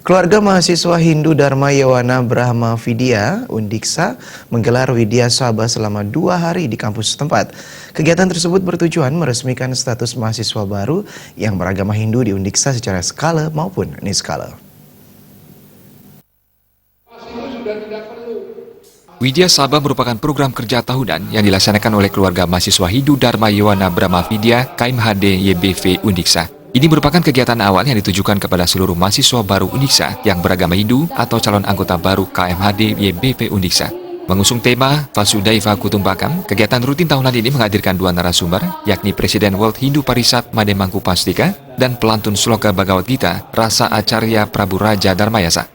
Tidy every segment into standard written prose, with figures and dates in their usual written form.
Keluarga mahasiswa Hindu Dharma Yawana Brahma Vidya Undiksa menggelar Widya Sabha selama 2 hari di kampus setempat. Kegiatan tersebut bertujuan meresmikan status mahasiswa baru yang beragama Hindu di Undiksa secara skala maupun niskala. Widya Sabha merupakan program kerja tahunan yang dilaksanakan oleh keluarga mahasiswa Hindu Dharma Yawana Brahma Vidya KMHD YBV Undiksa. Ini merupakan kegiatan awal yang ditujukan kepada seluruh mahasiswa baru Undiksa yang beragama Hindu atau calon anggota baru KMHD YBV Undiksa. Mengusung tema Vasudhaiva Kutumbakam, kegiatan rutin tahunan ini menghadirkan 2 narasumber, yakni Presiden World Hindu Parisat Made Mangkupastika dan pelantun sloka Bhagavad Gita Rasa Acarya Prabu Raja Dharmayasa.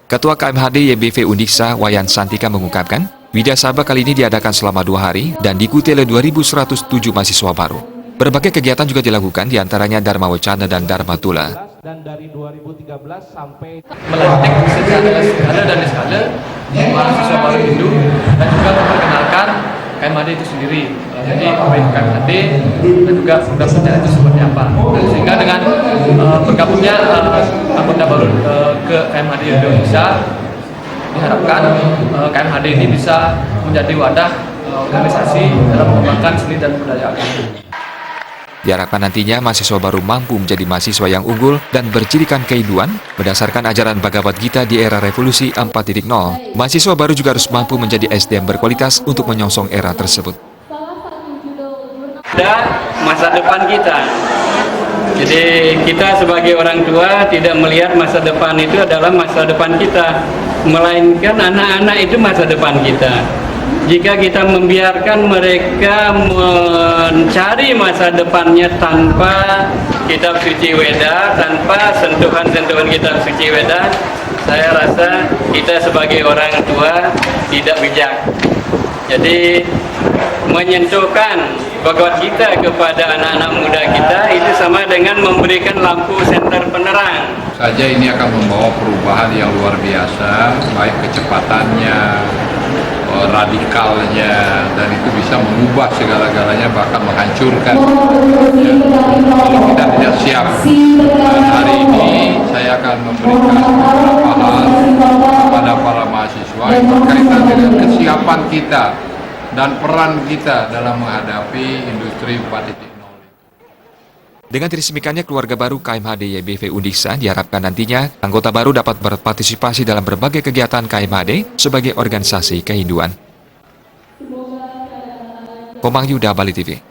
Ketua KMHD YBV Undiksa Wayan Santika mengungkapkan, Widya Sabha kali ini diadakan selama 2 hari dan diikuti oleh 2.107 mahasiswa baru. Berbagai kegiatan juga dilakukan, diantaranya Dharma Wacana dan Dharma Tula. Dan dari 2013 sampai melantik secara skala dan skala mahasiswa baru Hindu dan juga memperkenalkan KMHD itu sendiri. Jadi KMHD dan juga program kerja itu seperti apa. Dan sehingga dengan bergabungnya anggota baru ke KMHD Indonesia, diharapkan KMHD ini bisa menjadi wadah organisasi dalam mengembangkan seni dan budaya agama. Diharapkan nantinya mahasiswa baru mampu menjadi mahasiswa yang unggul dan bercirikan keinduan berdasarkan ajaran Bhagavad Gita di era revolusi 4.0. Mahasiswa baru juga harus mampu menjadi SDM berkualitas untuk menyongsong era tersebut. Dan masa depan kita. Jadi kita sebagai orang tua tidak melihat masa depan itu adalah masa depan kita, melainkan anak-anak itu masa depan kita. Jika kita membiarkan mereka mencari masa depannya tanpa kitab suci Weda, tanpa sentuhan-sentuhan kitab suci Weda, saya rasa kita sebagai orang tua tidak bijak. Jadi menyentuhkan Bhagavad Gita kepada anak-anak muda kita itu sama dengan memberikan lampu senter penerang. Saja ini akan membawa perubahan yang luar biasa, baik kecepatannya, radikalnya, dan itu bisa mengubah segala-galanya, bahkan menghancurkan. Kalau kita tidak siap, dan hari ini saya akan memberikan beberapa hal kepada para mahasiswa yang berkaitan dengan kesiapan kita dan peran kita dalam menghadapi industri 4.0. Dengan diresmikannya keluarga baru KMHD YBV Undiksa, diharapkan nantinya anggota baru dapat berpartisipasi dalam berbagai kegiatan KMHD sebagai organisasi kehinduan. Komang Yuda, Bali TV.